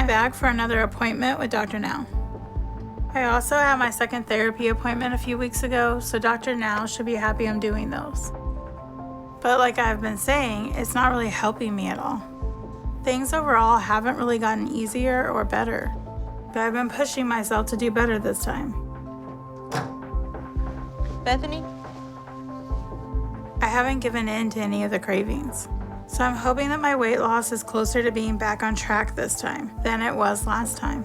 back for another appointment with Dr. Now. I also had my second therapy appointment a few weeks ago, so Dr. Now should be happy I'm doing those. But like I've been saying, it's not really helping me at all. Things overall haven't really gotten easier or better, but I've been pushing myself to do better this time. Bethany? I haven't given in to any of the cravings, so I'm hoping that my weight loss is closer to being back on track this time than it was last time.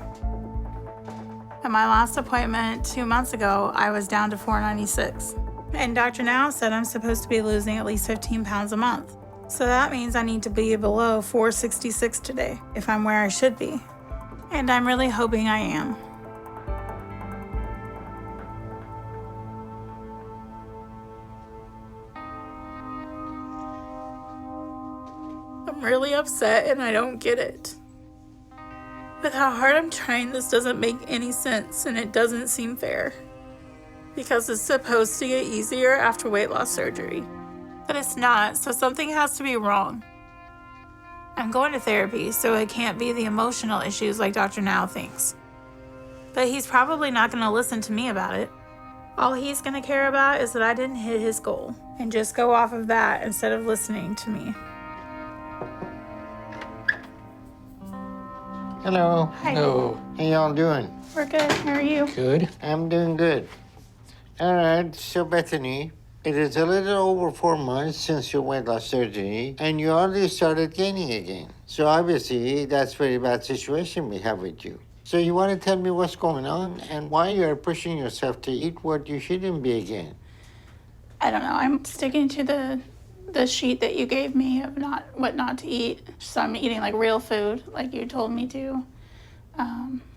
At my last appointment 2 months ago, I was down to 496, and Dr. Now said I'm supposed to be losing at least 15 pounds a month. So that means I need to be below 466 today if I'm where I should be. And I'm really hoping I am. I'm really upset and I don't get it. With how hard I'm trying, this doesn't make any sense and it doesn't seem fair. Because it's supposed to get easier after weight loss surgery. But it's not, so something has to be wrong. I'm going to therapy, so it can't be the emotional issues like Dr. Now thinks. But he's probably not going to listen to me about it. All he's going to care about is that I didn't hit his goal, and just go off of that instead of listening to me. Hello. Hi. Hello. How y'all doing? We're good. How are you? Good. I'm doing good. All right, so Bethany, it is a little over 4 months since your weight loss surgery, and you already started gaining again. So obviously, that's a very bad situation we have with you. So you want to tell me what's going on and why you are pushing yourself to eat what you shouldn't be again? I don't know. I'm sticking to the sheet that you gave me of what not to eat. So I'm eating like real food, like you told me to.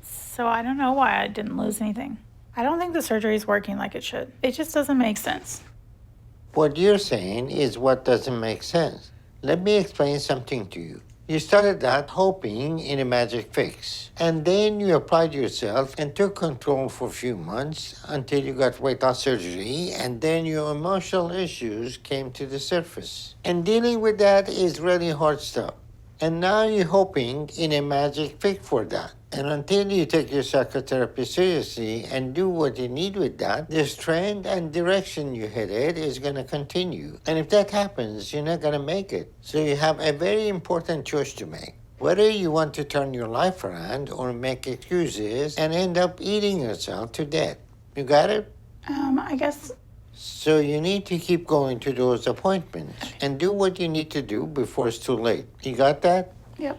So I don't know why I didn't lose anything. I don't think the surgery is working like it should. It just doesn't make sense. What you're saying is what doesn't make sense. Let me explain something to you. You started out hoping in a magic fix, and then you applied yourself and took control for a few months until you got weight loss surgery, and then your emotional issues came to the surface. And dealing with that is really hard stuff. And now you're hoping in a magic fix for that. And until you take your psychotherapy seriously and do what you need with that, this trend and direction you headed is going to continue. And if that happens, you're not going to make it. So you have a very important choice to make. Whether you want to turn your life around or make excuses and end up eating yourself to death. You got it? I guess. So you need to keep going to those appointments and do what you need to do before it's too late. You got that? Yep.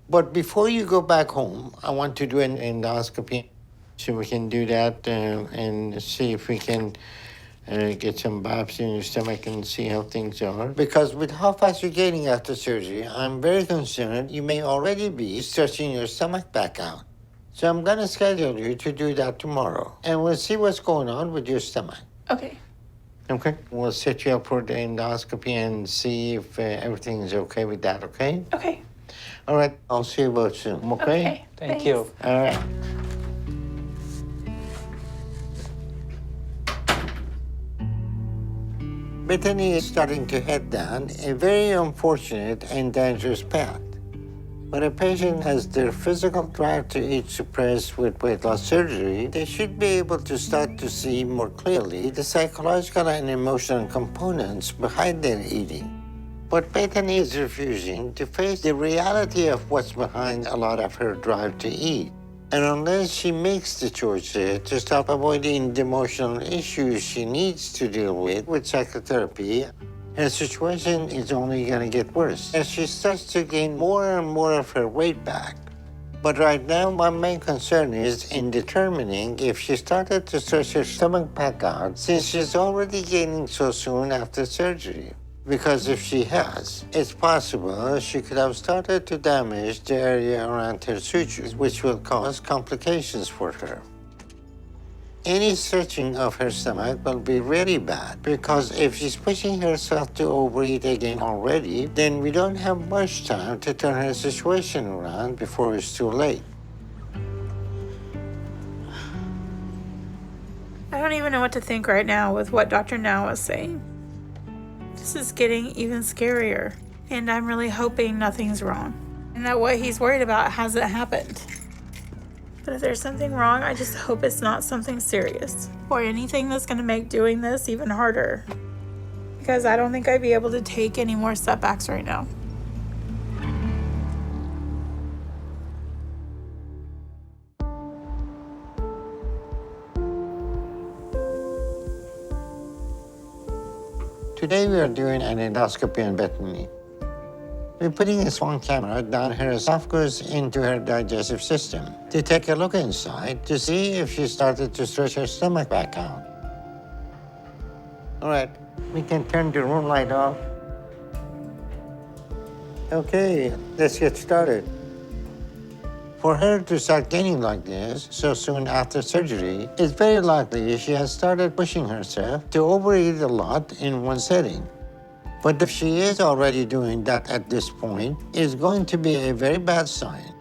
But before you go back home, I want to do an endoscopy so we can do that and see if we can get some biopsy in your stomach and see how things are. Because with how fast you're getting after surgery, I'm very concerned you may already be stretching your stomach back out. So I'm going to schedule you to do that tomorrow. And we'll see what's going on with your stomach. Okay. Okay? We'll set you up for the endoscopy and see if everything is okay with that, okay? Okay. All right, I'll see you both soon, okay? Okay. Thank you. All right. Bethany is starting to head down a very unfortunate and dangerous path. When a patient has their physical drive to eat suppressed with weight loss surgery, they should be able to start to see more clearly the psychological and emotional components behind their eating. But Bethany is refusing to face the reality of what's behind a lot of her drive to eat. And unless she makes the choice to stop avoiding the emotional issues she needs to deal with psychotherapy, her situation is only going to get worse as she starts to gain more and more of her weight back. But right now, my main concern is in determining if she started to stretch her stomach back out since she's already gaining so soon after surgery. Because if she has, it's possible she could have started to damage the area around her sutures, which will cause complications for her. Any stretching of her stomach will be really bad because if she's pushing herself to overeat again already, then we don't have much time to turn her situation around before it's too late. I don't even know what to think right now with what Dr. Now is saying. This is getting even scarier, and I'm really hoping nothing's wrong. and that what he's worried about hasn't happened. But if there's something wrong, I just hope it's not something serious or anything that's going to make doing this even harder, because I don't think I'd be able to take any more setbacks right now. Today we are doing an endoscopy on Bethany. We're putting a small camera down her esophagus into her digestive system to take a look inside to see if she started to stretch her stomach back out. All right, we can turn the room light off. Okay, let's get started. For her to start gaining like this so soon after surgery, it's very likely she has started pushing herself to overeat a lot in one setting. But if she is already doing that at this point, it's going to be a very bad sign.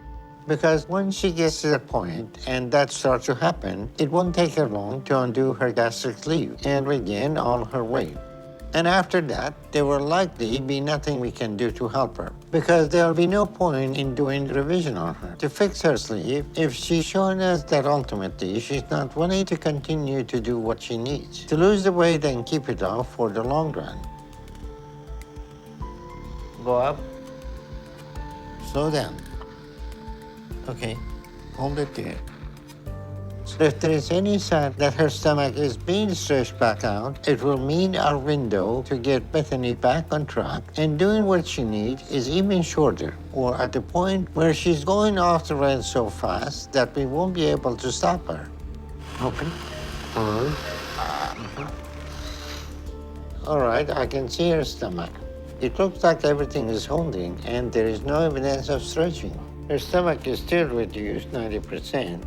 Because once she gets to that point and that starts to happen, it won't take her long to undo her gastric sleeve and regain all her weight. And after that, there will likely be nothing we can do to help her, because there will be no point in doing revision on her to fix her sleeve if she's showing us that ultimately she's not willing to continue to do what she needs to lose the weight and keep it off for the long run. Go up. Slow down. Okay, hold it there. So if there is any sign that her stomach is being stretched back out, it will mean our window to get Bethany back on track and doing what she needs is even shorter, or at the point where she's going off the rails so fast that we won't be able to stop her. Open. Close. All right, I can see her stomach. It looks like everything is holding and there is no evidence of stretching. Her stomach is still reduced 90%.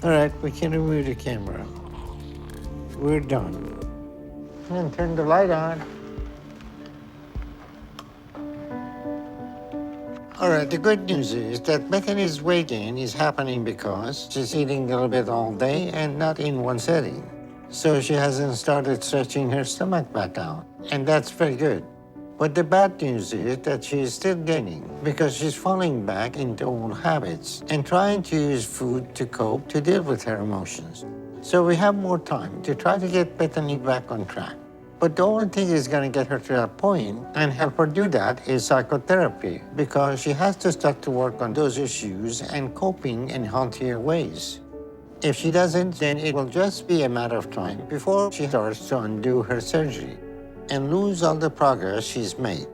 All right, we can remove the camera. We're done. And turn the light on. All right, the good news is that Bethany's weight gain is happening because she's eating a little bit all day and not in one setting. So she hasn't started stretching her stomach back out, and that's very good. But the bad news is that she is still gaining because she's falling back into old habits and trying to use food to cope to deal with her emotions. So we have more time to try to get Bethany back on track. But the only thing is going to get her to that point and help her do that is psychotherapy, because she has to start to work on those issues and coping in healthier ways. If she doesn't, then it will just be a matter of time before she starts to undo her surgery and lose all the progress she's made.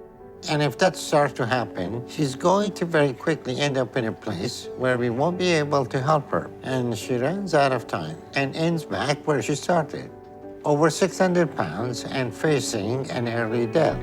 And if that starts to happen, she's going to very quickly end up in a place where we won't be able to help her, and she runs out of time and ends back where she started, over 600 pounds and facing an early death.